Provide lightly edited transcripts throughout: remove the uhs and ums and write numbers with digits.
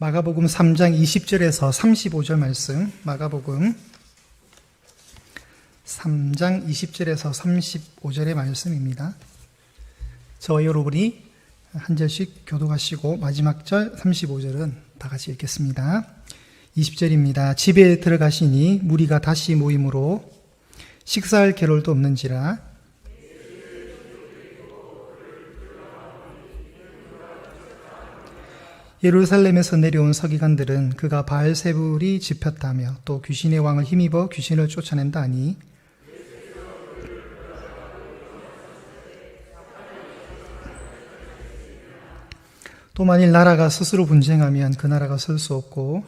마가복음 3장 20절에서 35절 말씀, 마가복음 3장 20절에서 35절의 말씀입니다. 저와 여러분이 한 절씩 교독하시고 마지막 절 35절은 다 같이 읽겠습니다. 20절입니다. 집에 들어가시니 무리가 다시 모임으로 식사할 겨를도 없는지라. 예루살렘에서 내려온 서기관들은 그가 바알세불이 집혔다며 또 귀신의 왕을 힘입어 귀신을 쫓아낸다 하니 또 만일 나라가 스스로 분쟁하면 그 나라가 설 수 없고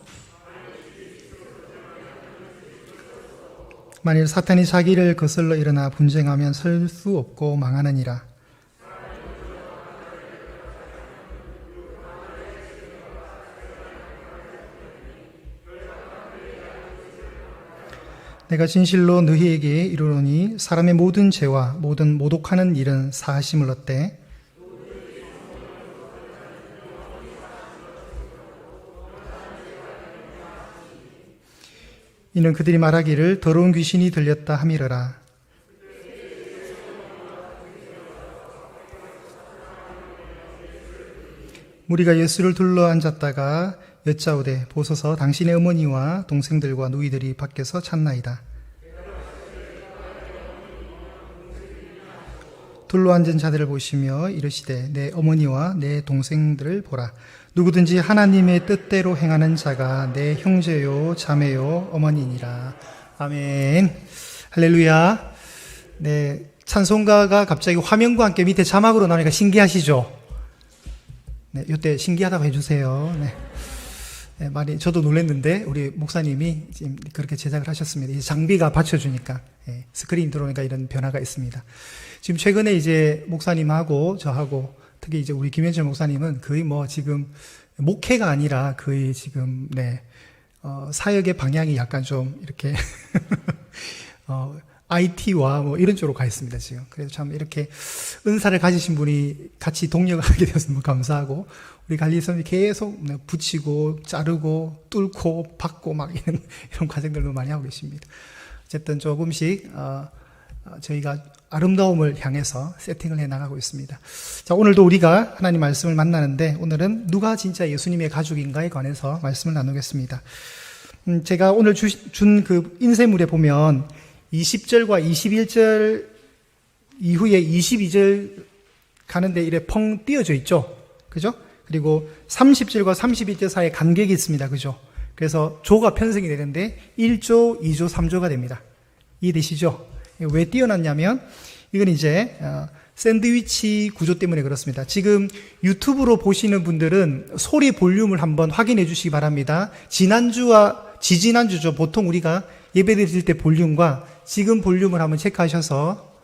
만일 사탄이 자기를 거슬러 일어나 분쟁하면 설 수 없고 망하느니라. 내가 진실로 너희에게 이르노니 사람의 모든 죄와 모든 모독하는 일은 사하심을 얻되 이는 그들이 말하기를 더러운 귀신이 들렸다 함이러라. 무리가 예수를 둘러 앉았다가 여짜오되 보소서 당신의 어머니와 동생들과 누이들이 밖에서 찾나이다. 둘러 앉은 자들을 보시며 이르시되 내 어머니와 내 동생들을 보라. 누구든지 하나님의 뜻대로 행하는 자가 내 형제요 자매요 어머니니라. 아멘. 할렐루야. 네, 찬송가가 갑자기 화면과 함께 밑에 자막으로 나오니까 신기하시죠? 네, 이때 신기하다고 해주세요. 네. 네, 많이 저도 놀랐는데 우리 목사님이 지금 그렇게 제작을 하셨습니다. 이제 장비가 받쳐주니까 스크린 들어오니까 이런 변화가 있습니다. 지금 최근에 이제 목사님하고 저하고 특히 이제 우리 김현철 목사님은 거의 뭐 지금 목회가 아니라 거의 지금 사역의 방향이 약간 좀 이렇게 IT와 뭐 이런 쪽으로 가 있습니다, 지금. 그래서 참 이렇게 은사를 가지신 분이 같이 동력을 하게 되어서 너무 감사하고, 우리 관리선이 계속 붙이고, 자르고, 뚫고, 박고 막 이런 과정들을 많이 하고 계십니다. 어쨌든 조금씩, 저희가 아름다움을 향해서 세팅을 해 나가고 있습니다. 자, 오늘도 우리가 하나님 말씀을 만나는데, 오늘은 누가 진짜 예수님의 가족인가에 관해서 말씀을 나누겠습니다. 제가 오늘 준 그 인쇄물에 보면, 20절과 21절 이후에 22절 가는데 이래 펑 띄어져 있죠. 그죠? 그리고 30절과 31절 사이에 간격이 있습니다. 그죠? 그래서 조가 편성이 되는데 1조, 2조, 3조가 됩니다. 이해되시죠? 왜 띄어놨냐면 이건 이제 샌드위치 구조 때문에 그렇습니다. 지금 유튜브로 보시는 분들은 소리 볼륨을 한번 확인해 주시기 바랍니다. 지난주와 지지난주죠. 보통 우리가 예배 드릴 때 볼륨과 지금 볼륨을 한번 체크하셔서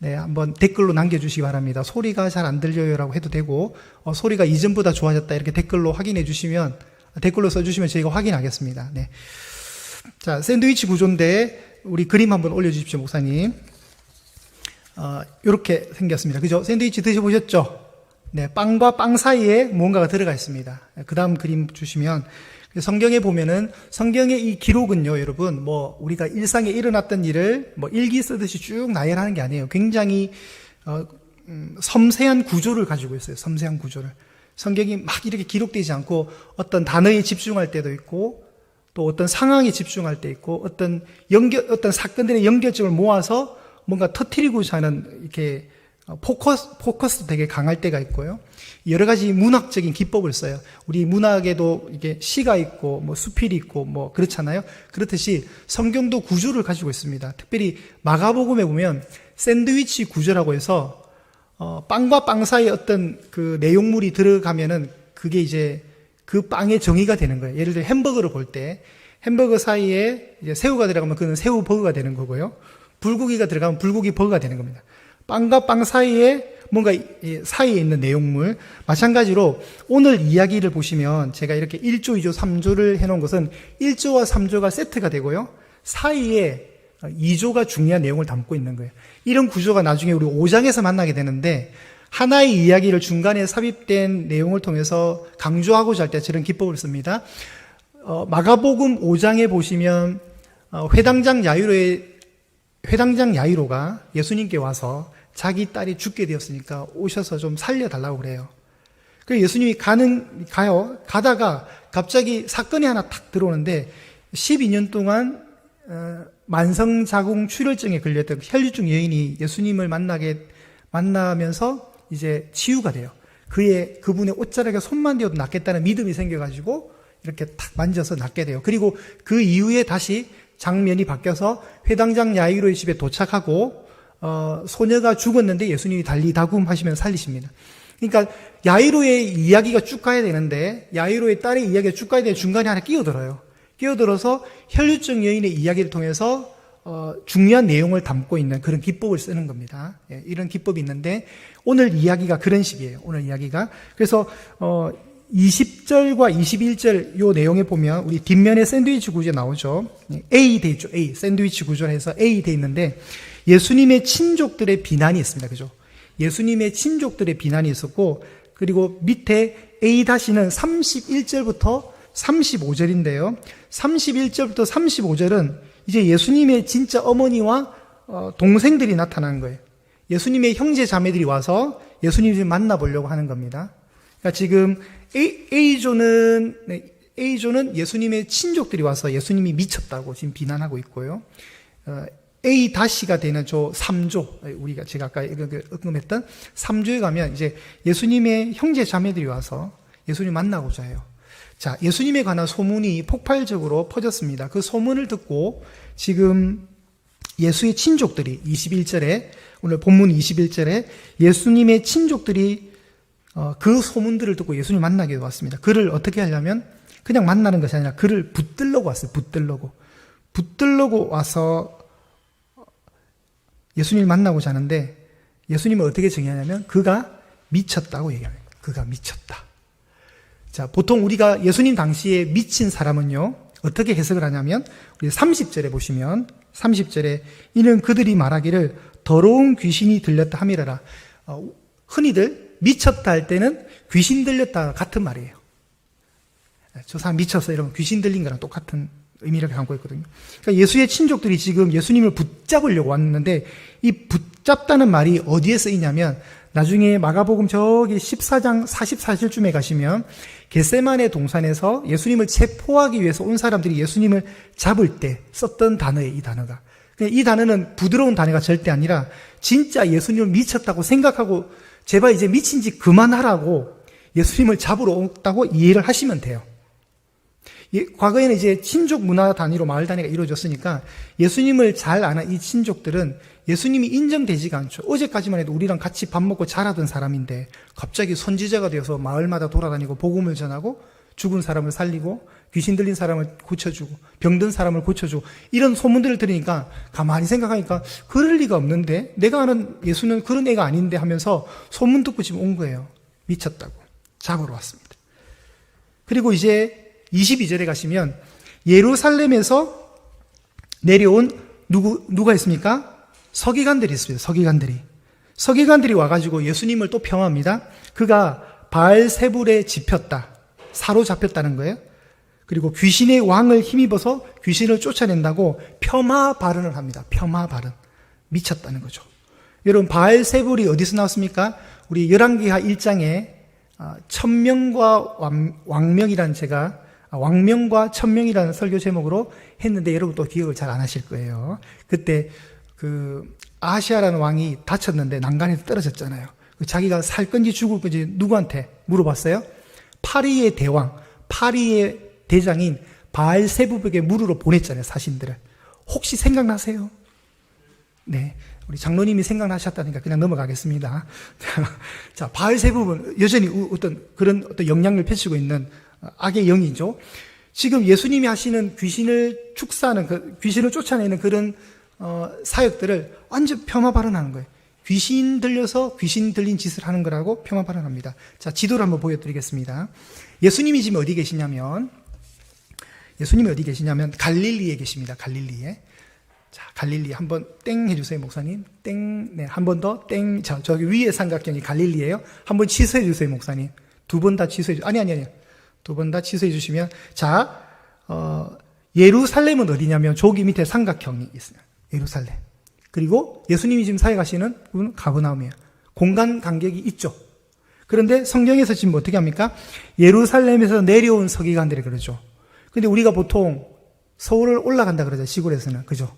한번 댓글로 남겨주시기 바랍니다. 소리가 잘 안 들려요라고 해도 되고 소리가 이전보다 좋아졌다 이렇게 댓글로 확인해 주시면 댓글로 써주시면 저희가 확인하겠습니다. 네. 자, 샌드위치 구조인데 우리 그림 한번 올려주십시오, 목사님. 이렇게 생겼습니다. 그죠? 샌드위치 드셔보셨죠? 네, 빵과 빵 사이에 무언가가 들어가 있습니다. 그 다음 그림 주시면 성경에 보면은 성경의 이 기록은요, 여러분, 뭐 우리가 일상에 일어났던 일을 뭐 일기 쓰듯이 쭉 나열하는 게 아니에요. 굉장히 섬세한 구조를 가지고 있어요. 섬세한 구조를. 성경이 막 이렇게 기록되지 않고 어떤 단어에 집중할 때도 있고 또 어떤 상황에 집중할 때 있고 어떤 사건들의 연결점을 모아서 뭔가 터뜨리고자 하는 이렇게 포커스도 되게 강할 때가 있고요. 여러 가지 문학적인 기법을 써요. 우리 문학에도 이게 시가 있고, 뭐 수필이 있고, 뭐 그렇잖아요. 그렇듯이 성경도 구조를 가지고 있습니다. 특별히 마가복음에 보면 샌드위치 구조라고 해서, 빵과 빵 사이에 어떤 그 내용물이 들어가면은 그게 이제 그 빵의 정의가 되는 거예요. 예를 들어 햄버거를 볼 때, 햄버거 사이에 이제 새우가 들어가면 그는 새우 버거가 되는 거고요. 불고기가 들어가면 불고기 버거가 되는 겁니다. 빵과 빵 사이에 뭔가 사이에 있는 내용물, 마찬가지로 오늘 이야기를 보시면 제가 이렇게 1조, 2조, 3조를 해놓은 것은 1조와 3조가 세트가 되고요. 사이에 2조가 중요한 내용을 담고 있는 거예요. 이런 구조가 나중에 우리 5장에서 만나게 되는데 하나의 이야기를 중간에 삽입된 내용을 통해서 강조하고자 할 때 저런 기법을 씁니다. 마가복음 5장에 보시면 회당장 야이로가 예수님께 와서 자기 딸이 죽게 되었으니까 오셔서 좀 살려달라고 그래요. 그래서 예수님이 가다가 갑자기 사건이 하나 탁 들어오는데 12년 동안 만성자궁 출혈증에 걸렸던 혈류증 여인이 예수님을 만나면서 이제 치유가 돼요. 그분의 옷자락에 손만 대어도 낫겠다는 믿음이 생겨가지고 이렇게 탁 만져서 낫게 돼요. 그리고 그 이후에 다시 장면이 바뀌어서 회당장 야이로의 집에 도착하고 소녀가 죽었는데 예수님이 달리다굼 하시면 살리십니다. 그러니까 야이로의 이야기가 쭉 가야 되는데 야이로의 딸의 이야기가 쭉 가야 되는데 중간에 하나 끼어들어서 혈류증 여인의 이야기를 통해서 중요한 내용을 담고 있는 그런 기법을 쓰는 겁니다. 예, 이런 기법이 있는데 오늘 이야기가 그런 식이에요. 오늘 이야기가. 그래서 20절과 21절 요 내용에 보면 우리 뒷면에 샌드위치 구조 나오죠. A 돼 있죠. A 샌드위치 구조로 해서 A 돼 있는데 예수님의 친족들의 비난이 있습니다. 그죠? 예수님의 친족들의 비난이 있었고 그리고 밑에 A-는 31절부터 35절인데요. 31절부터 35절은 이제 예수님의 진짜 어머니와 동생들이 나타나는 거예요. 예수님의 형제 자매들이 와서 예수님을 만나보려고 하는 겁니다. 그러니까 지금 A조는 예수님의 친족들이 와서 예수님이 미쳤다고 지금 비난하고 있고요. A-가 되는 저 3조, 제가 아까 언급했던 3조에 가면 이제 예수님의 형제 자매들이 와서 예수님 만나고자 해요. 자, 예수님에 관한 소문이 폭발적으로 퍼졌습니다. 그 소문을 듣고 지금 예수의 친족들이 21절에, 오늘 본문 21절에 예수님의 친족들이 그 소문들을 듣고 예수님 만나게 왔습니다. 그를 어떻게 하려면 그냥 만나는 것이 아니라 그를 붙들려고 왔어요. 붙들려고 와서 예수님을 만나고자 하는데 예수님은 어떻게 정의하냐면 그가 미쳤다고 얘기합니다. 그가 미쳤다. 자, 보통 우리가 예수님 당시에 미친 사람은요, 어떻게 해석을 하냐면, 우리 30절에 보시면, 30절에, 이는 그들이 말하기를 더러운 귀신이 들렸다 함이라라. 흔히들 미쳤다 할 때는 귀신 들렸다 같은 말이에요. 저 사람 미쳤어 이러면 귀신 들린 거랑 똑같은 의미를 담고 있거든요. 그러니까 예수의 친족들이 지금 예수님을 붙잡으려고 왔는데, 이 붙잡다는 말이 어디에 쓰이냐면, 나중에 마가복음 저기 14장 44절쯤에 가시면 겟세마네 동산에서 예수님을 체포하기 위해서 온 사람들이 예수님을 잡을 때 썼던 단어예요. 이 단어가. 이 단어는 부드러운 단어가 절대 아니라 진짜 예수님을 미쳤다고 생각하고 제발 이제 미친 짓 그만하라고 예수님을 잡으러 왔다고 이해를 하시면 돼요. 과거에는 이제 친족 문화 단위로 마을 단위가 이루어졌으니까 예수님을 잘 아는 이 친족들은 예수님이 인정되지가 않죠. 어제까지만 해도 우리랑 같이 밥 먹고 자라던 사람인데 갑자기 선지자가 되어서 마을마다 돌아다니고 복음을 전하고 죽은 사람을 살리고 귀신 들린 사람을 고쳐주고 병든 사람을 고쳐주고 이런 소문들을 들으니까 가만히 생각하니까 그럴 리가 없는데 내가 아는 예수는 그런 애가 아닌데 하면서 소문 듣고 지금 온 거예요. 미쳤다고 잡으러 왔습니다. 그리고 이제 22절에 가시면 예루살렘에서 내려온 누가 있습니까? 서기관들이 있습니다. 서기관들이 와가지고 예수님을 또 평합니다. 그가 바알세불에 집혔다. 사로잡혔다는 거예요. 그리고 귀신의 왕을 힘입어서 귀신을 쫓아낸다고 폄하 발언을 합니다. 폄하 발언. 미쳤다는 거죠. 여러분, 바알세불이 어디서 나왔습니까? 우리 열왕기하 1장에 천명과 왕명이라는 제가 왕명과 천명이라는 설교 제목으로 했는데 여러분 또 기억을 잘 안 하실 거예요. 그때 아하시아라는 왕이 다쳤는데 난간에서 떨어졌잖아요. 자기가 살 건지 죽을 건지 누구한테 물어봤어요? 파리의 대왕, 파리의 대장인 바알세불에게 물으러 보냈잖아요, 사신들을. 혹시 생각나세요? 네. 우리 장로님이 생각나셨다니까 그냥 넘어가겠습니다. 자, 바알세불은 여전히 그런 영향을 펼치고 있는 악의 영이죠. 지금 예수님이 하시는 귀신을 축사하는, 귀신을 쫓아내는 그런 사역들을 완전 폄하 발언하는 거예요. 귀신 들려서 귀신 들린 짓을 하는 거라고 폄하 발언합니다. 자, 지도를 한번 보여드리겠습니다. 예수님이 지금 어디 계시냐면 갈릴리에 계십니다. 갈릴리에. 자, 갈릴리 한번 땡 해주세요, 목사님. 땡. 네, 한 번 더 땡. 자, 저기 위에 삼각형이 갈릴리예요. 한번 취소해 주세요, 목사님. 두 번 다 취소해 아니. 두 번 다 취소해 주시면, 자, 예루살렘은 어디냐면 저기 밑에 삼각형이 있어요. 예루살렘. 그리고 예수님이 지금 사역하시는 곳은 가버나움이에요. 공간 간격이 있죠. 그런데 성경에서 지금 어떻게 합니까? 예루살렘에서 내려온 서기관들이 그러죠. 근데 우리가 보통 서울을 올라간다 그러죠, 시골에서는. 그죠?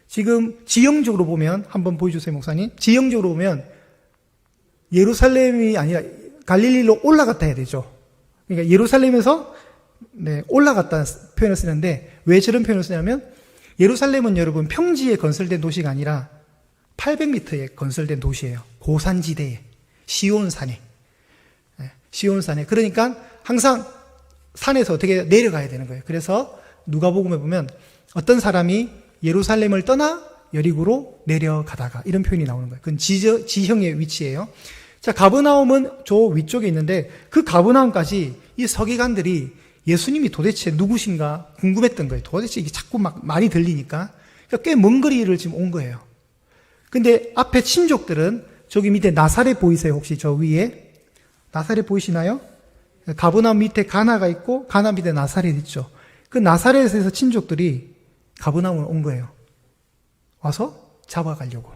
지금 지형적으로 보면, 한번 보여주세요, 목사님. 지형적으로 보면 예루살렘이 아니라 갈릴리로 올라갔다 해야 되죠. 그러니까 예루살렘에서 올라갔다는 표현을 쓰는데, 왜 저런 표현을 쓰냐면, 예루살렘은 여러분 평지에 건설된 도시가 아니라 800m에 건설된 도시예요. 고산지대에, 시온산에. 시온산에. 그러니까 항상 산에서 어떻게 내려가야 되는 거예요. 그래서 누가복음에 보면 어떤 사람이 예루살렘을 떠나 여리고로 내려가다가 이런 표현이 나오는 거예요. 그건 지형의 위치예요. 자, 가버나움은 저 위쪽에 있는데 그 가버나움까지 이 서기관들이 예수님이 도대체 누구신가 궁금했던 거예요. 도대체 이게 자꾸 막 말이 들리니까. 그러니까 꽤 먼 거리를 지금 온 거예요. 근데 앞에 친족들은 저기 밑에 나사렛 보이세요? 혹시 저 위에? 나사렛 보이시나요? 가버나움 밑에 가나가 있고 가나 밑에 나사렛 있죠. 그 나사렛에서 친족들이 가버나움을 온 거예요. 와서 잡아가려고.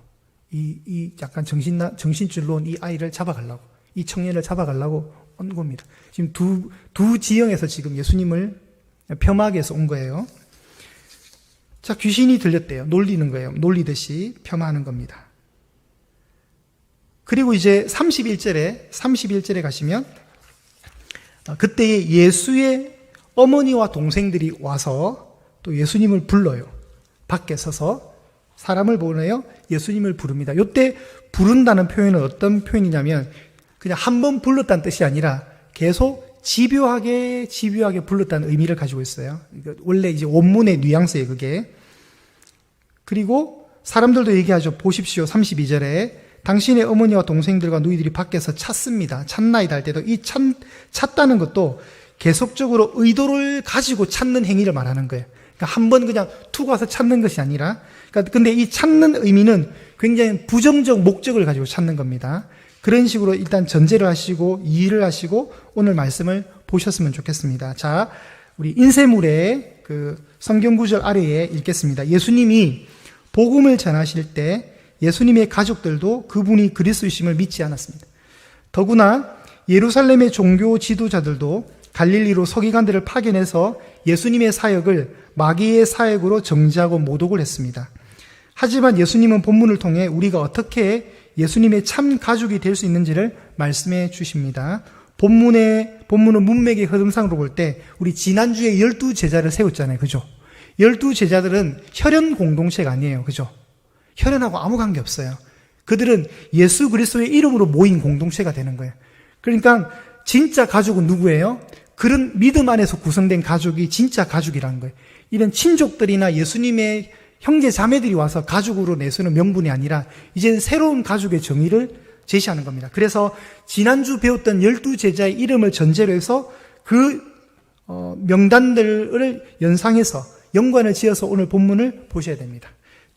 이 약간 정신줄로 온 이 아이를 잡아가려고. 이 청년을 잡아가려고 온 겁니다. 지금 두 지형에서 지금 예수님을 폄하하기 위해서 온 거예요. 자, 귀신이 들렸대요. 놀리는 거예요. 놀리듯이 폄하하는 겁니다. 그리고 이제 31절에 가시면 그때에 예수의 어머니와 동생들이 와서 또 예수님을 불러요. 밖에 서서 사람을 보내요. 예수님을 부릅니다. 이때 부른다는 표현은 어떤 표현이냐면 그냥 한 번 불렀다는 뜻이 아니라 계속 집요하게 불렀다는 의미를 가지고 있어요. 원래 이제 원문의 뉘앙스예요, 그게. 그리고 사람들도 얘기하죠. 보십시오. 32절에 당신의 어머니와 동생들과 너희들이 밖에서 찾습니다. 찾나이다 할 때도 이 찾다는 것도 계속적으로 의도를 가지고 찾는 행위를 말하는 거예요. 그러니까 한 번 그냥 툭 와서 찾는 것이 아니라, 그러니까 근데 이 찾는 의미는 굉장히 부정적 목적을 가지고 찾는 겁니다. 그런 식으로 일단 전제를 하시고 이해를 하시고 오늘 말씀을 보셨으면 좋겠습니다. 자, 우리 인쇄물의 그 성경 구절 아래에 읽겠습니다. 예수님이 복음을 전하실 때 예수님의 가족들도 그분이 그리스도이심을 믿지 않았습니다. 더구나 예루살렘의 종교 지도자들도 갈릴리로 서기관들을 파견해서 예수님의 사역을 마귀의 사역으로 정지하고 모독을 했습니다. 하지만 예수님은 본문을 통해 우리가 어떻게 예수님의 참 가족이 될 수 있는지를 말씀해 주십니다. 본문은 문맥의 흐름상으로 볼 때 우리 지난주에 12제자를 세웠잖아요. 그죠? 12제자들은 혈연 공동체가 아니에요. 그죠? 혈연하고 아무 관계 없어요. 그들은 예수 그리스도의 이름으로 모인 공동체가 되는 거예요. 그러니까 진짜 가족은 누구예요? 그런 믿음 안에서 구성된 가족이 진짜 가족이라는 거예요. 이런 친족들이나 예수님의 형제 자매들이 와서 가족으로 내세우는 명분이 아니라 이제는 새로운 가족의 정의를 제시하는 겁니다. 그래서 지난주 배웠던 12제자의 이름을 전제로 해서 그 명단들을 연상해서 연관을 지어서 오늘 본문을 보셔야 됩니다.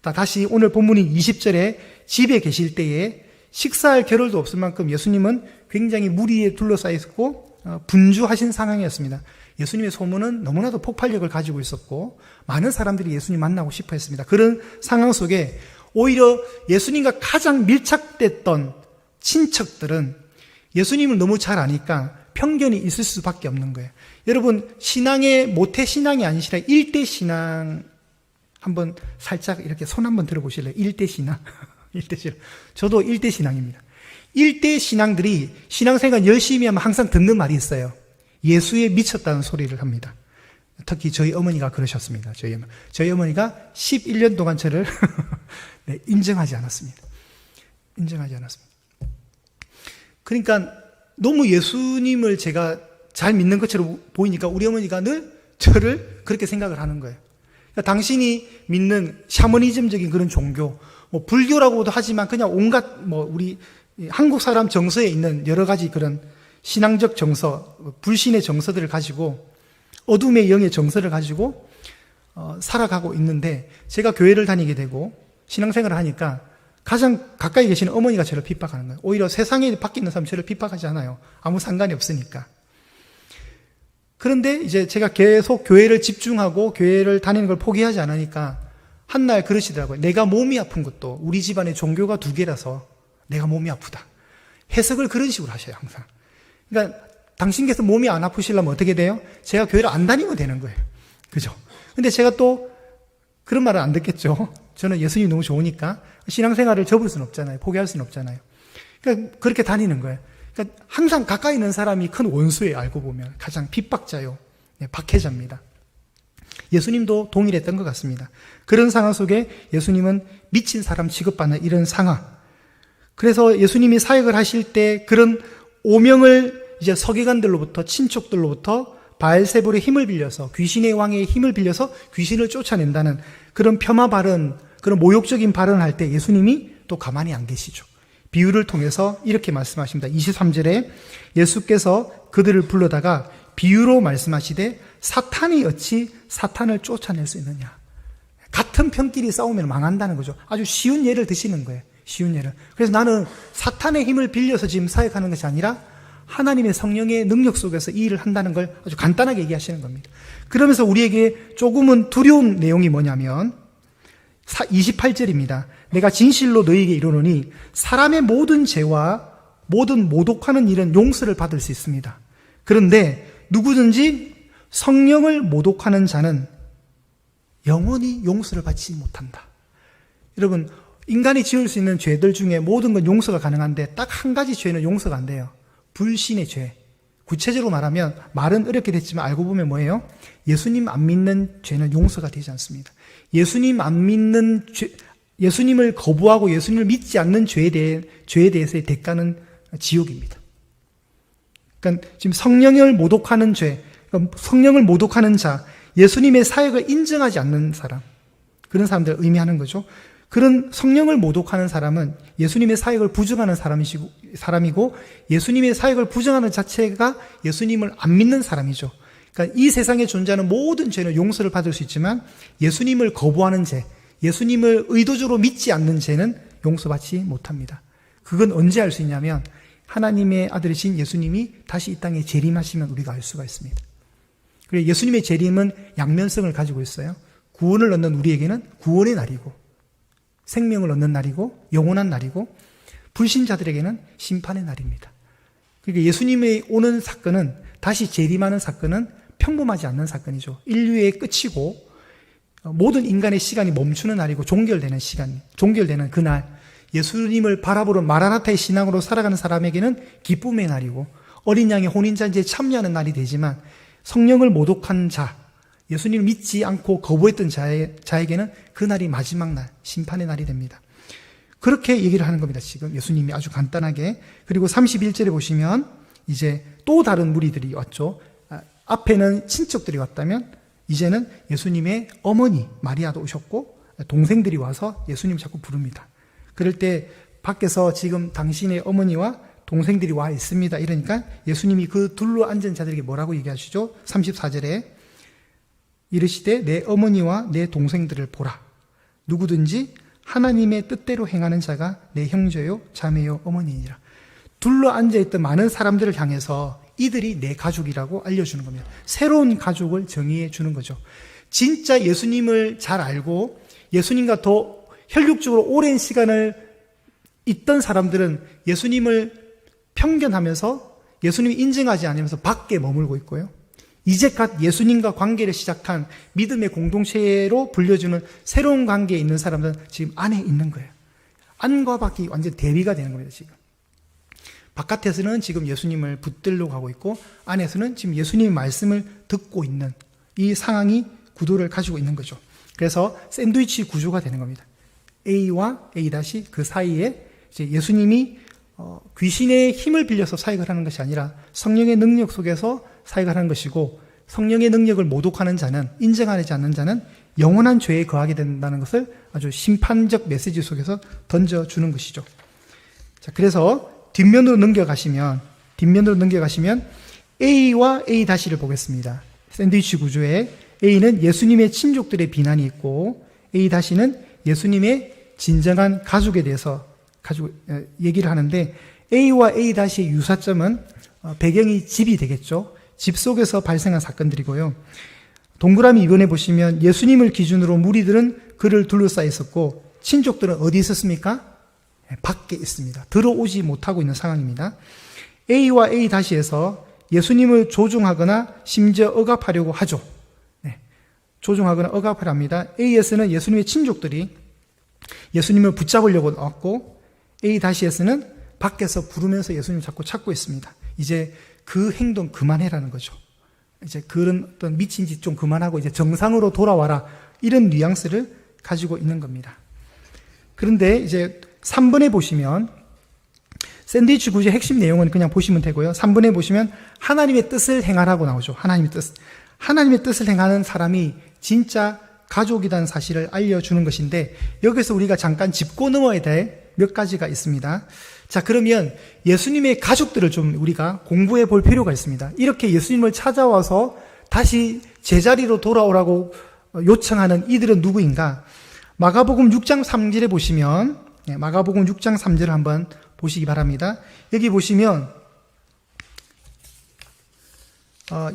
다시 오늘 본문인 20절에 집에 계실 때에 식사할 겨를도 없을 만큼 예수님은 굉장히 무리에 둘러싸여 있었고 분주하신 상황이었습니다. 예수님의 소문은 너무나도 폭발력을 가지고 있었고 많은 사람들이 예수님 만나고 싶어 했습니다. 그런 상황 속에 오히려 예수님과 가장 밀착됐던 친척들은 예수님을 너무 잘 아니까 편견이 있을 수밖에 없는 거예요. 여러분, 신앙의 모태신앙이 아니시라 1대 신앙 한번 살짝 이렇게 손 한번 들어보실래요? 1대 신앙. 1대 신앙. 저도 1대 신앙입니다. 1대 신앙들이 신앙생활 열심히 하면 항상 듣는 말이 있어요. 예수에 미쳤다는 소리를 합니다. 특히 저희 어머니가 그러셨습니다. 저희 어머니가 11년 동안 저를 인정하지 않았습니다. 인정하지 않았습니다. 그러니까 너무 예수님을 제가 잘 믿는 것처럼 보이니까 우리 어머니가 늘 저를 그렇게 생각을 하는 거예요. 그러니까 당신이 믿는 샤머니즘적인 그런 종교, 뭐 불교라고도 하지만 그냥 온갖 우리 한국 사람 정서에 있는 여러 가지 그런 신앙적 정서, 불신의 정서들을 가지고 어둠의 영의 정서를 가지고 살아가고 있는데 제가 교회를 다니게 되고 신앙생활을 하니까 가장 가까이 계시는 어머니가 저를 핍박하는 거예요. 오히려 세상에 밖에 있는 사람이 저를 핍박하지 않아요. 아무 상관이 없으니까. 그런데 이제 제가 계속 교회를 집중하고 교회를 다니는 걸 포기하지 않으니까 한날 그러시더라고요. 내가 몸이 아픈 것도 우리 집안에 종교가 2개라서 내가 몸이 아프다. 해석을 그런 식으로 하셔요, 항상. 그러니까 당신께서 몸이 안 아프시려면 어떻게 돼요? 제가 교회를 안 다니면 되는 거예요. 그죠? 근데 제가 또 그런 말은 안 듣겠죠. 저는 예수님이 너무 좋으니까 신앙생활을 접을 수는 없잖아요. 포기할 수는 없잖아요. 그러니까 그렇게 다니는 거예요. 그러니까 항상 가까이 있는 사람이 큰 원수예요. 알고 보면 가장 핍박자요. 박해자입니다. 예수님도 동일했던 것 같습니다. 그런 상황 속에 예수님은 미친 사람 취급받는 이런 상황. 그래서 예수님이 사역을 하실 때 그런 오명을 이제 서기관들로부터 친족들로부터 바알세불의 힘을 빌려서 귀신의 왕의 힘을 빌려서 귀신을 쫓아낸다는 그런 폄하 발언, 그런 모욕적인 발언을 할 때 예수님이 또 가만히 안 계시죠. 비유를 통해서 이렇게 말씀하십니다. 23절에 예수께서 그들을 불러다가 비유로 말씀하시되 사탄이 어찌 사탄을 쫓아낼 수 있느냐. 같은 편끼리 싸우면 망한다는 거죠. 아주 쉬운 예를 드시는 거예요. 쉬운 예를. 그래서 나는 사탄의 힘을 빌려서 지금 사역하는 것이 아니라 하나님의 성령의 능력 속에서 이 일을 한다는 걸 아주 간단하게 얘기하시는 겁니다. 그러면서 우리에게 조금은 두려운 내용이 뭐냐면 28절입니다. 내가 진실로 너희에게 이르노니 사람의 모든 죄와 모든 모독하는 일은 용서를 받을 수 있습니다. 그런데 누구든지 성령을 모독하는 자는 영원히 용서를 받지 못한다. 여러분, 인간이 지을 수 있는 죄들 중에 모든 건 용서가 가능한데 딱 한 가지 죄는 용서가 안 돼요. 불신의 죄. 구체적으로 말하면 말은 어렵게 됐지만 알고 보면 뭐예요? 예수님 안 믿는 죄는 용서가 되지 않습니다. 예수님 안 믿는 죄, 예수님을 거부하고 예수님을 믿지 않는 죄에 대해서의 대가는 지옥입니다. 그러니까 지금 성령을 모독하는 죄, 그러니까 성령을 모독하는 자, 예수님의 사역을 인정하지 않는 사람, 그런 사람들을 의미하는 거죠. 그런 성령을 모독하는 사람은 예수님의 사역을 부정하는 사람이고 예수님의 사역을 부정하는 자체가 예수님을 안 믿는 사람이죠. 그러니까 이 세상에 존재하는 모든 죄는 용서를 받을 수 있지만 예수님을 거부하는 죄, 예수님을 의도적으로 믿지 않는 죄는 용서받지 못합니다. 그건 언제 알 수 있냐면 하나님의 아들이신 예수님이 다시 이 땅에 재림하시면 우리가 알 수가 있습니다. 그리고 예수님의 재림은 양면성을 가지고 있어요. 구원을 얻는 우리에게는 구원의 날이고 생명을 얻는 날이고 영원한 날이고 불신자들에게는 심판의 날입니다. 그러니까 예수님의 오는 사건은 다시 재림하는 사건은 평범하지 않는 사건이죠. 인류의 끝이고 모든 인간의 시간이 멈추는 날이고 종결되는 시간, 종결되는 그날 예수님을 바라보는 마라나타의 신앙으로 살아가는 사람에게는 기쁨의 날이고 어린 양의 혼인잔치에 참여하는 날이 되지만 성령을 모독한 자, 예수님을 믿지 않고 거부했던 자에게는 그날이 마지막 날, 심판의 날이 됩니다. 그렇게 얘기를 하는 겁니다. 지금 예수님이 아주 간단하게. 그리고 31절에 보시면 이제 또 다른 무리들이 왔죠. 앞에는 친척들이 왔다면 이제는 예수님의 어머니 마리아도 오셨고 동생들이 와서 예수님을 자꾸 부릅니다. 그럴 때 밖에서 지금 당신의 어머니와 동생들이 와 있습니다. 이러니까 예수님이 그 둘로 앉은 자들에게 뭐라고 얘기하시죠? 34절에 이르시되 내 어머니와 내 동생들을 보라. 누구든지 하나님의 뜻대로 행하는 자가 내 형제요 자매요 어머니이니라. 둘러 앉아있던 많은 사람들을 향해서 이들이 내 가족이라고 알려주는 겁니다. 새로운 가족을 정의해 주는 거죠. 진짜 예수님을 잘 알고 예수님과 더 혈육적으로 오랜 시간을 있던 사람들은 예수님을 편견하면서 예수님을 인정하지 않으면서 밖에 머물고 있고요. 이제 갓 예수님과 관계를 시작한 믿음의 공동체로 불려주는 새로운 관계에 있는 사람들은 지금 안에 있는 거예요. 안과 밖이 완전 대비가 되는 겁니다, 지금. 바깥에서는 지금 예수님을 붙들려고 하고 있고 안에서는 지금 예수님의 말씀을 듣고 있는 이 상황이 구도를 가지고 있는 거죠. 그래서 샌드위치 구조가 되는 겁니다. A와 A- 그 사이에 이제 예수님이 귀신의 힘을 빌려서 사역을 하는 것이 아니라 성령의 능력 속에서 사역을 하는 것이고 성령의 능력을 모독하는 자는, 인정하지 않는 자는 영원한 죄에 거하게 된다는 것을 아주 심판적 메시지 속에서 던져주는 것이죠. 자, 그래서 뒷면으로 넘겨가시면 A와 A-를 보겠습니다. 샌드위치 구조의 A는 예수님의 친족들의 비난이 있고 A-는 예수님의 진정한 가족에 대해서 얘기를 하는데 A와 A-의 유사점은 배경이 집이 되겠죠. 집 속에서 발생한 사건들이고요. 동그라미 2번에 보시면 예수님을 기준으로 무리들은 그를 둘러싸여 있었고 친족들은 어디 있었습니까? 밖에 있습니다. 들어오지 못하고 있는 상황입니다. A와 A-에서 예수님을 조종하거나 심지어 억압하려고 하죠. 조종하거나 억압을 합니다. A에서는 예수님의 친족들이 예수님을 붙잡으려고 나왔고 A-에서는 밖에서 부르면서 예수님을 자꾸 찾고 있습니다. 이제 그 행동 그만해라는 거죠. 이제 그런 어떤 미친 짓 좀 그만하고 이제 정상으로 돌아와라. 이런 뉘앙스를 가지고 있는 겁니다. 그런데 이제 3번에 보시면 샌드위치 구조의 핵심 내용은 그냥 보시면 되고요. 3번에 보시면 하나님의 뜻을 행하라고 나오죠. 하나님의 뜻을 행하는 사람이 진짜 가족이라는 사실을 알려주는 것인데 여기서 우리가 잠깐 짚고 넘어야 될 몇 가지가 있습니다. 자, 그러면 예수님의 가족들을 좀 우리가 공부해 볼 필요가 있습니다. 이렇게 예수님을 찾아와서 다시 제자리로 돌아오라고 요청하는 이들은 누구인가? 마가복음 6장 3절에 보시면 마가복음 6장 3절을 한번 보시기 바랍니다. 여기 보시면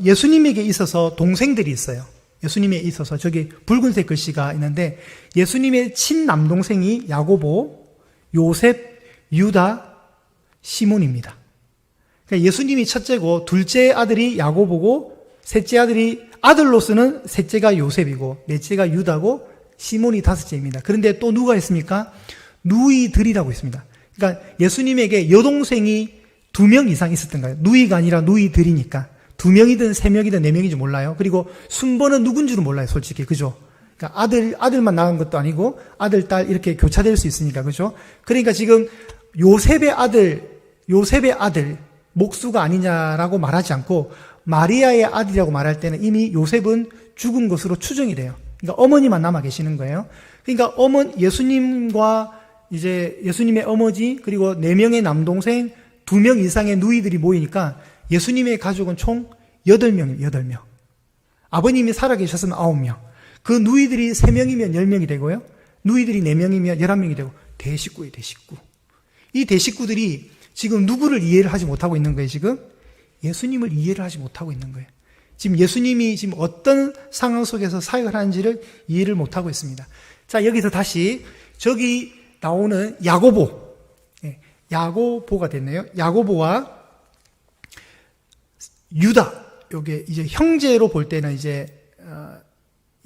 예수님에게 있어서 동생들이 있어요. 예수님에 있어서 저기 붉은색 글씨가 있는데 예수님의 친남동생이 야고보, 요셉, 유다, 시몬입니다. 그러니까 예수님이 첫째고 둘째 아들이 야고보고 셋째 아들이 아들로서는 셋째가 요셉이고 넷째가 유다고 시몬이 다섯째입니다. 그런데 또 누가 있습니까? 누이들이라고 있습니다. 그러니까 예수님에게 여동생이 2명 이상 있었던 거예요. 누이가 아니라 누이들이니까 2명이든 3명이든 4명인지 몰라요. 그리고 순번은 누군지는 몰라요, 솔직히. 그죠? 그러니까 아들만 낳은 것도 아니고 아들, 딸 이렇게 교차될 수 있으니까. 그죠? 그러니까 지금 요셉의 아들 목수가 아니냐라고 말하지 않고 마리아의 아들이라고 말할 때는 이미 요셉은 죽은 것으로 추정이 돼요. 그러니까 어머니만 남아 계시는 거예요. 그러니까 예수님과 이제 예수님의 어머니 그리고 4명의 남동생 2명 이상의 누이들이 모이니까 예수님의 가족은 총 8명이에요. 8명. 아버님이 살아계셨으면 9명. 그 누이들이 3명이면 10명이 되고요. 누이들이 4명이면 11명이 되고 대식구예요. 대식구. 이 대식구들이 지금 누구를 이해를 하지 못하고 있는 거예요. 지금 예수님을 이해를 하지 못하고 있는 거예요. 지금 예수님이 지금 어떤 상황 속에서 사역을 하는지를 이해를 못하고 있습니다. 자, 여기서 다시 저기 나오는 야고보가 됐네요. 야고보와 유다, 요게 이제 형제로 볼 때는 이제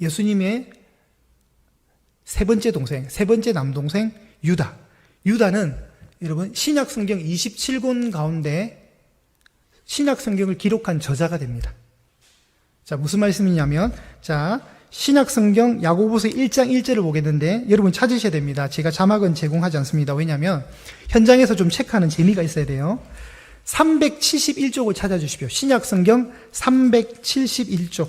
예수님의 세 번째 남동생 유다. 유다는 여러분 신약 성경 27권 가운데 신약 성경을 기록한 저자가 됩니다. 자, 무슨 말씀이냐면 자, 신약 성경 야고보서 1장 1절을 보겠는데 여러분 찾으셔야 됩니다. 제가 자막은 제공하지 않습니다. 왜냐하면 현장에서 좀 체크하는 재미가 있어야 돼요. 371쪽을 찾아주십시오. 신약 성경 371쪽.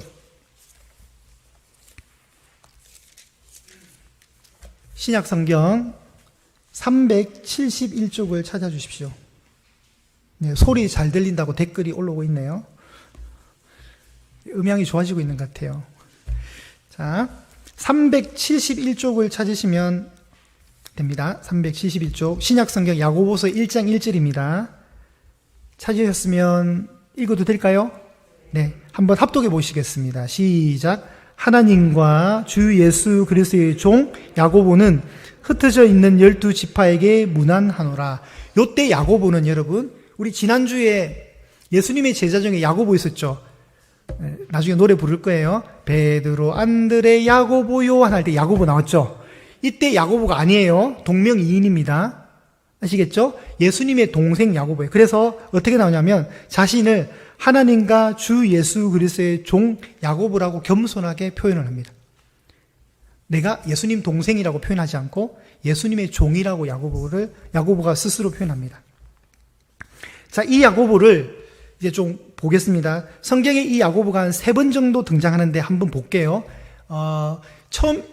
신약 성경 371쪽을 찾아주십시오. 네, 소리 잘 들린다고 댓글이 올라오고 있네요. 음향이 좋아지고 있는 것 같아요. 자, 371쪽을 찾으시면 됩니다. 371쪽. 신약 성경 야고보서 1장 1절입니다. 찾으셨으면 읽어도 될까요? 네, 한번 합독해 보시겠습니다. 시작. 하나님과 주 예수 그리스도의 종 야고보는 흩어져 있는 12지파에게 문안하노라. 요때 야고보는 여러분, 우리 지난주에 예수님의 제자 중에 야고보 있었죠. 나중에 노래 부를 거예요. 베드로, 안드레, 야고보, 요한 할 때 야고보 나왔죠. 이때 야고보가 아니에요. 동명이인입니다. 아시겠죠? 예수님의 동생 야고보예요. 그래서 어떻게 나오냐면 자신을 하나님과 주 예수 그리스도의 종 야고보라고 겸손하게 표현을 합니다. 내가 예수님 동생이라고 표현하지 않고 예수님의 종이라고 야고보가 스스로 표현합니다. 자, 이 야고보를 이제 좀 보겠습니다. 성경에 이 야고보가 한 3번 정도 등장하는데 한번 볼게요. 처음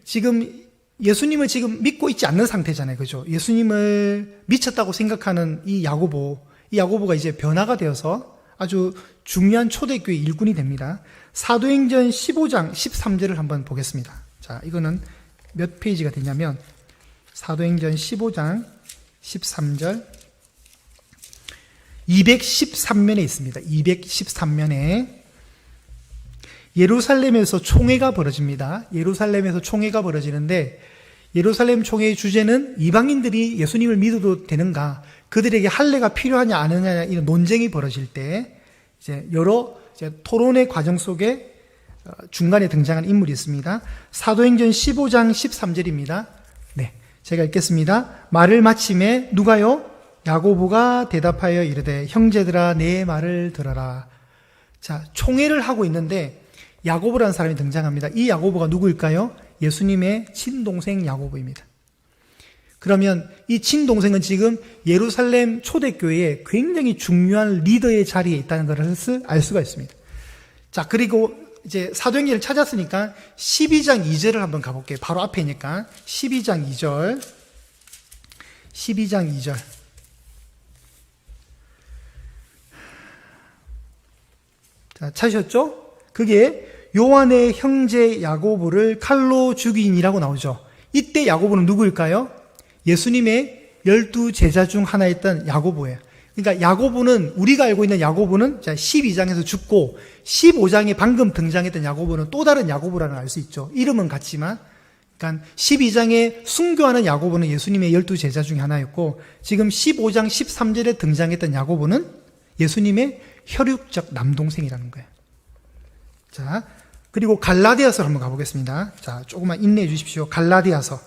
지금 예수님을 지금 믿고 있지 않는 상태잖아요. 그죠? 예수님을 미쳤다고 생각하는 이 야고보가 이제 변화가 되어서 아주 중요한 초대교회 일꾼이 됩니다. 사도행전 15장 13절을 한번 보겠습니다. 자, 이거는 몇 페이지가 되냐면 사도행전 15장 13절 213면에 있습니다. 213면에 예루살렘에서 총회가 벌어집니다. 예루살렘에서 총회가 벌어지는데 예루살렘 총회의 주제는 이방인들이 예수님을 믿어도 되는가, 그들에게 할례가 필요하냐 안 하냐 이런 논쟁이 벌어질 때 이제 여러 토론의 과정 속에 중간에 등장한 인물이 있습니다. 사도행전 15장 13절입니다. 네, 제가 읽겠습니다. 말을 마침에 누가요? 야고보가 대답하여 이르되 형제들아 내 말을 들어라. 자, 총회를 하고 있는데 야고보라는 사람이 등장합니다. 이 야고보가 누구일까요? 예수님의 친동생 야고보입니다. 그러면 이 친동생은 지금 예루살렘 초대교회에 굉장히 중요한 리더의 자리에 있다는 것을 알 수가 있습니다. 자, 그리고 이제 사도행전을 찾았으니까 12장 2절을 한번 가볼게요. 바로 앞에니까 12장 2절 12장 2절 자, 찾으셨죠? 그게 요한의 형제 야고보를 칼로 죽인이라고 나오죠. 이때 야고보는 누구일까요? 예수님의 12제자 중 하나였던 야고보예요. 그러니까 야고보는, 우리가 알고 있는 야고보는 12장에서 죽고 15장에 방금 등장했던 야고보는 또 다른 야고보라는 걸 알 수 있죠. 이름은 같지만. 그러니까 12장에 순교하는 야고보는 예수님의 12제자 중에 하나였고, 지금 15장 13절에 등장했던 야고보는 예수님의 혈육적 남동생이라는 거예요. 자, 그리고 갈라디아서로 한번 가보겠습니다. 자, 조금만 인내해 주십시오. 갈라디아서에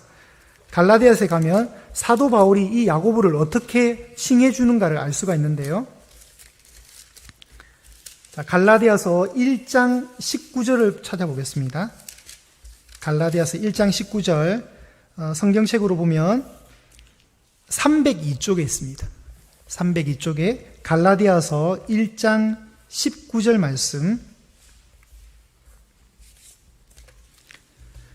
가면 사도 바울이 이 야고보를 어떻게 칭해 주는가를 알 수가 있는데요. 자, 갈라디아서 1장 19절을 찾아보겠습니다. 갈라디아서 1장 19절 성경책으로 보면 302쪽에 있습니다. 302쪽에 갈라디아서 1장 19절 말씀,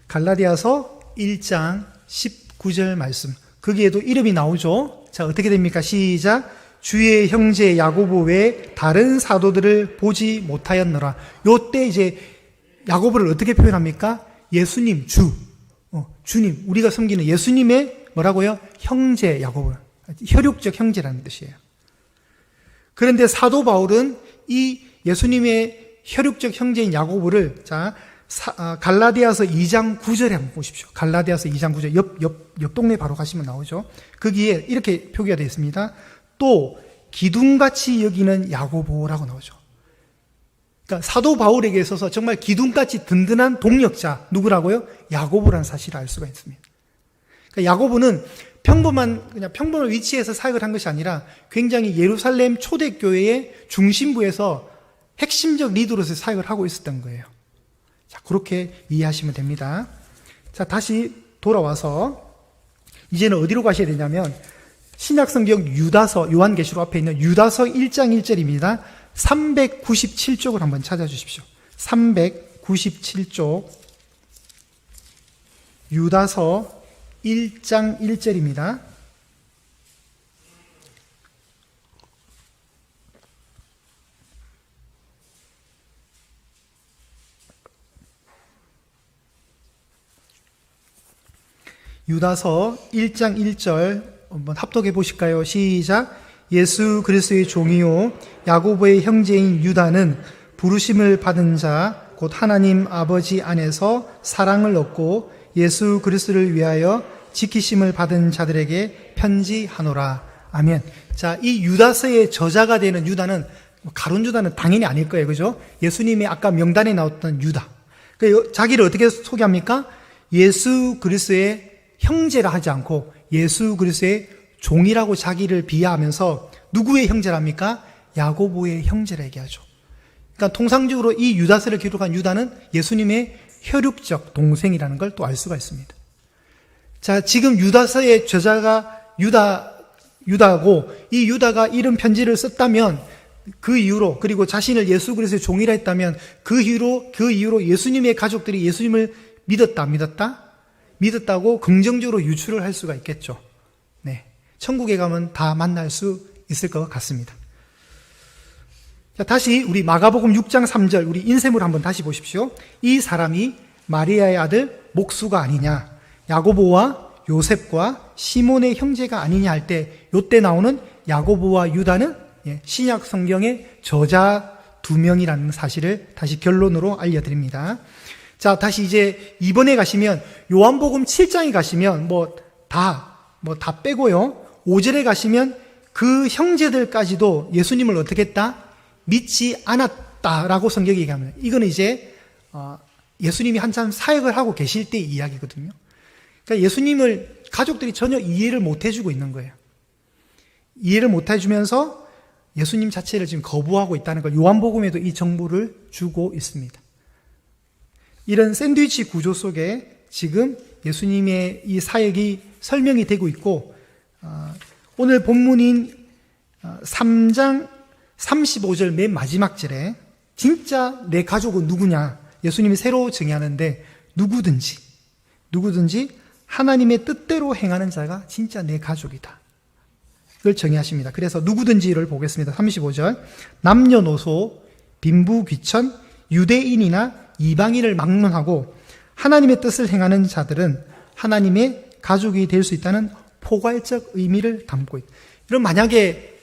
갈라디아서 1장 19절 말씀, 거기에도 이름이 나오죠. 자, 어떻게 됩니까? 시작. 주의 형제 야고보 외에 다른 사도들을 보지 못하였노라. 요때 이제 야고보를 어떻게 표현합니까? 예수님, 주님, 우리가 섬기는 예수님의 뭐라고요? 형제 야고보, 혈육적 형제라는 뜻이에요. 그런데 사도 바울은 이 예수님의 혈육적 형제인 야고보를, 자, 갈라디아서 2장 9절에 한번 보십시오. 갈라디아서 2장 9절, 옆 동네 바로 가시면 나오죠. 거기에 이렇게 표기가 되어 있습니다. 또 기둥같이 여기는 야고보라고 나오죠. 그러니까 사도 바울에게 있어서 정말 기둥같이 든든한 동력자, 누구라고요? 야고보라는 사실을 알 수가 있습니다. 그러니까 야고보는 그냥 평범한 위치에서 사역을 한 것이 아니라 굉장히 예루살렘 초대교회의 중심부에서 핵심적 리더로서 사역을 하고 있었던 거예요. 자, 그렇게 이해하시면 됩니다. 자, 다시 돌아와서 이제는 어디로 가셔야 되냐면 신약성경 유다서, 요한계시록 앞에 있는 유다서 1장 1절입니다. 397쪽을 한번 찾아주십시오. 397쪽 유다서 1장 1절입니다. 유다서 1장 1절 한번 합독해 보실까요? 시작. 예수 그리스도의 종이요 야고보의 형제인 유다는 부르심을 받은 자 곧 하나님 아버지 안에서 사랑을 얻고 예수 그리스도를 위하여 지키심을 받은 자들에게 편지하노라. 아멘. 자, 이 유다서의 저자가 되는 유다는, 가룟 유다는 당연히 아닐 거예요. 그죠? 예수님의 아까 명단에 나왔던 유다. 자기를 어떻게 소개합니까? 예수 그리스도의 형제라 하지 않고 예수 그리스도의 종이라고 자기를 비하하면서 누구의 형제랍니까? 야고보의 형제라 얘기하죠. 그러니까 통상적으로 이 유다서를 기록한 유다는 예수님의 혈육적 동생이라는 걸 또 알 수가 있습니다. 자, 지금 유다서의 저자가 유다고, 이 유다가 이런 편지를 썼다면 그 이후로, 그리고 자신을 예수 그리스도의 종이라 했다면 그 이후로 예수님의 가족들이 예수님을 믿었다고 긍정적으로 유추를 할 수가 있겠죠. 네. 천국에 가면 다 만날 수 있을 것 같습니다. 자, 다시 우리 마가복음 6장 3절 우리 인쇄물 한번 다시 보십시오. 이 사람이 마리아의 아들 목수가 아니냐, 야고보와 요셉과 시몬의 형제가 아니냐 할 때, 요때 나오는 야고보와 유다는 신약 성경의 저자 2명이라는 사실을 다시 결론으로 알려드립니다. 자, 다시 이제 이번에 가시면 요한복음 7장에 가시면 다 빼고요. 5절에 가시면 그 형제들까지도 예수님을 어떻게 했다? 믿지 않았다라고 성경이 얘기합니다. 이거는 이제 예수님이 한참 사역을 하고 계실 때 이야기거든요. 그러니까 예수님을 가족들이 전혀 이해를 못 해주고 있는 거예요. 이해를 못 해주면서 예수님 자체를 지금 거부하고 있다는 걸 요한복음에도 이 정보를 주고 있습니다. 이런 샌드위치 구조 속에 지금 예수님의 이 사역이 설명이 되고 있고, 오늘 본문인 3장 35절 맨 마지막 절에 진짜 내 가족은 누구냐, 예수님이 새로 정의하는데 누구든지 하나님의 뜻대로 행하는 자가 진짜 내 가족이다, 이걸 정의하십니다. 그래서 누구든지를 보겠습니다. 35절, 남녀노소 빈부귀천 유대인이나 이방인을 막론하고 하나님의 뜻을 행하는 자들은 하나님의 가족이 될 수 있다는 포괄적 의미를 담고 있다. 이런, 만약에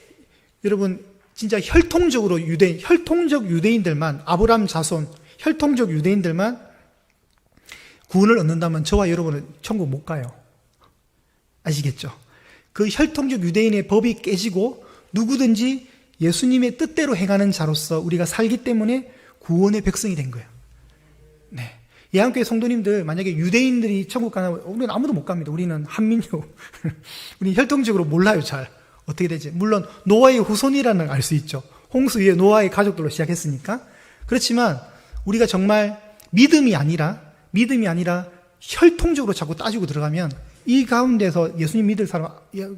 여러분 진짜 혈통적 유대인들만, 아브라함 자손 혈통적 유대인들만 구원을 얻는다면 저와 여러분은 천국 못 가요. 아시겠죠? 그 혈통적 유대인의 법이 깨지고 누구든지 예수님의 뜻대로 행하는 자로서 우리가 살기 때문에 구원의 백성이 된 거예요. 네. 예한교회 성도님들, 만약에 유대인들이 천국 가면 우리는 아무도 못 갑니다. 우리는 한민족. 우리 혈통적으로 몰라요, 잘. 어떻게 되지? 물론 노아의 후손이라는 걸 알 수 있죠. 홍수 위에 노아의 가족들로 시작했으니까. 그렇지만 우리가 정말 믿음이 아니라 혈통적으로 자꾸 따지고 들어가면 이 가운데서 예수님 믿을 사람,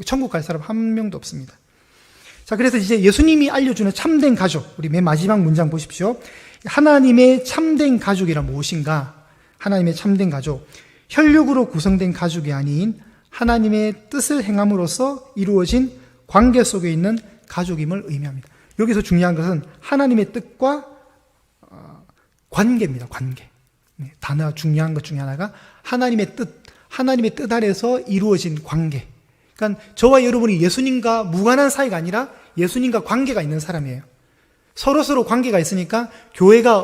천국 갈 사람 한 명도 없습니다. 자, 그래서 이제 예수님이 알려주는 참된 가족, 우리 맨 마지막 문장 보십시오. 하나님의 참된 가족이란 무엇인가? 하나님의 참된 가족, 혈육으로 구성된 가족이 아닌 하나님의 뜻을 행함으로써 이루어진 관계 속에 있는 가족임을 의미합니다. 여기서 중요한 것은 하나님의 뜻과 관계입니다. 관계. 단어 중요한 것 중에 하나가 하나님의 뜻 아래서 이루어진 관계. 그러니까 저와 여러분이 예수님과 무관한 사이가 아니라 예수님과 관계가 있는 사람이에요. 서로 관계가 있으니까 교회가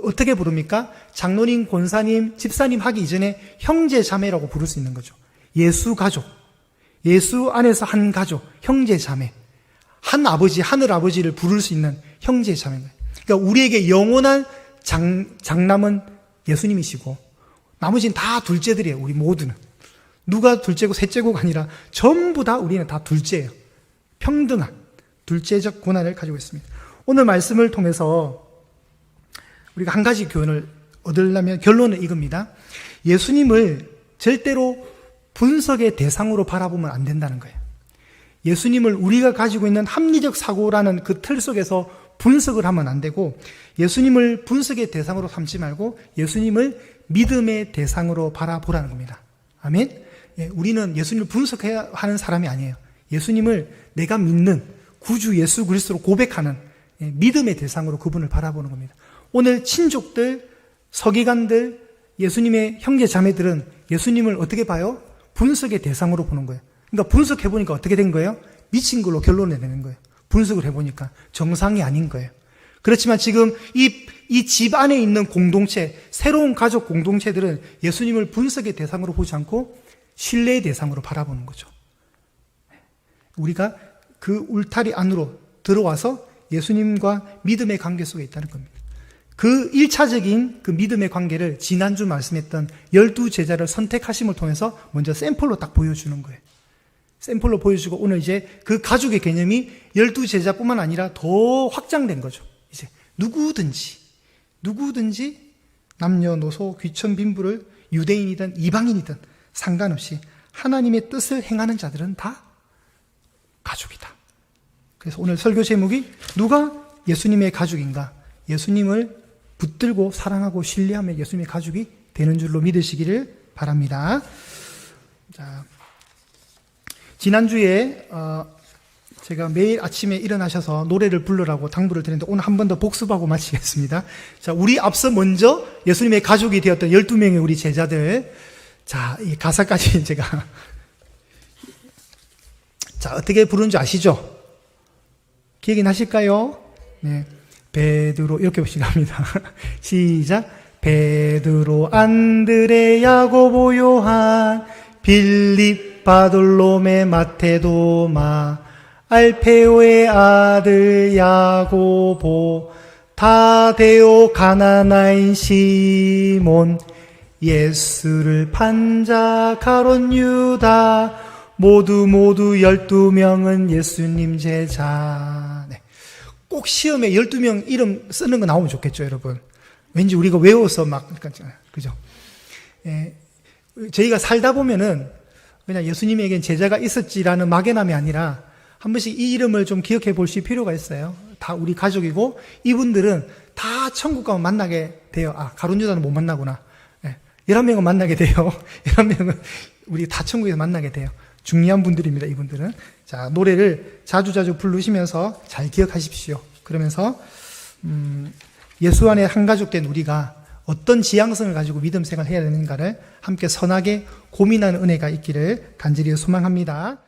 어떻게 부릅니까? 장로님, 권사님, 집사님 하기 이전에 형제 자매라고 부를 수 있는 거죠. 예수 가족, 예수 안에서 한 가족, 형제 자매, 한 아버지, 하늘 아버지를 부를 수 있는 형제 자매인 거예요. 그러니까 우리에게 영원한 장남은 예수님이시고 나머지는 다 둘째들이에요. 우리 모두는. 누가 둘째고 셋째고가 아니라 전부 다 우리는 다 둘째예요. 평등한 둘째적 권한을 가지고 있습니다. 오늘 말씀을 통해서 우리가 한 가지 교훈을 얻으려면 결론은 이겁니다. 예수님을 절대로 분석의 대상으로 바라보면 안 된다는 거예요. 예수님을 우리가 가지고 있는 합리적 사고라는 그 틀 속에서 분석을 하면 안 되고, 예수님을 분석의 대상으로 삼지 말고 예수님을 믿음의 대상으로 바라보라는 겁니다. 아멘? 예, 우리는 예수님을 분석해야 하는 사람이 아니에요. 예수님을 내가 믿는 구주 예수 그리스도로 고백하는 믿음의 대상으로 그분을 바라보는 겁니다. 오늘 친족들, 서기관들, 예수님의 형제 자매들은 예수님을 어떻게 봐요? 분석의 대상으로 보는 거예요. 그러니까 분석해보니까 어떻게 된 거예요? 미친 걸로 결론을 내는 거예요. 분석을 해보니까 정상이 아닌 거예요. 그렇지만 지금 이 집 안에 있는 공동체, 새로운 가족 공동체들은 예수님을 분석의 대상으로 보지 않고 신뢰의 대상으로 바라보는 거죠. 우리가 그 울타리 안으로 들어와서 예수님과 믿음의 관계 속에 있다는 겁니다. 그 1차적인 그 믿음의 관계를 지난주 말씀했던 12제자를 선택하심을 통해서 먼저 샘플로 딱 보여주는 거예요. 샘플로 보여주고 오늘 이제 그 가족의 개념이 12제자뿐만 아니라 더 확장된 거죠. 이제 누구든지 남녀노소 귀천 빈부를 유대인이든 이방인이든 상관없이 하나님의 뜻을 행하는 자들은 다 가족이다. 그래서 오늘 설교 제목이 누가 예수님의 가족인가? 예수님을 붙들고 사랑하고 신뢰하며 예수님의 가족이 되는 줄로 믿으시기를 바랍니다. 자, 지난주에 제가 매일 아침에 일어나셔서 노래를 부르라고 당부를 드리는데 오늘 한 번 더 복습하고 마치겠습니다. 자, 우리 앞서 먼저 예수님의 가족이 되었던 12명의 우리 제자들. 자, 이 가사까지 제가. 자, 어떻게 부르는지 아시죠? 기억이 나실까요? 네. 베드로, 이렇게 시작합니다. 시작. 베드로, 안드레, 야고보, 요한, 빌립, 바돌로메, 마테도마, 알페오의 아들 야고보, 타데오, 가나나인 시몬, 예수를 판자 가롯 유다, 모두 12명은 예수님 제자. 네. 꼭 시험에 12명 이름 쓰는 거 나오면 좋겠죠, 여러분. 왠지 우리가 외워서 막, 그죠? 예, 저희가 살다 보면은 그냥 예수님에겐 제자가 있었지라는 막연함이 아니라 한 번씩 이 이름을 좀 기억해 보실 필요가 있어요. 다 우리 가족이고 이분들은 다 천국 가면 만나게 돼요. 아, 가룟 유다는 못 만나구나. 예, 11명은 만나게 돼요. 11명은 우리 다 천국에서 만나게 돼요. 중요한 분들입니다, 이분들은. 자, 노래를 자주자주 부르시면서 잘 기억하십시오. 그러면서 예수 안에 한 가족 된 우리가 어떤 지향성을 가지고 믿음 생활을 해야 되는가를 함께 선하게 고민하는 은혜가 있기를 간절히 소망합니다.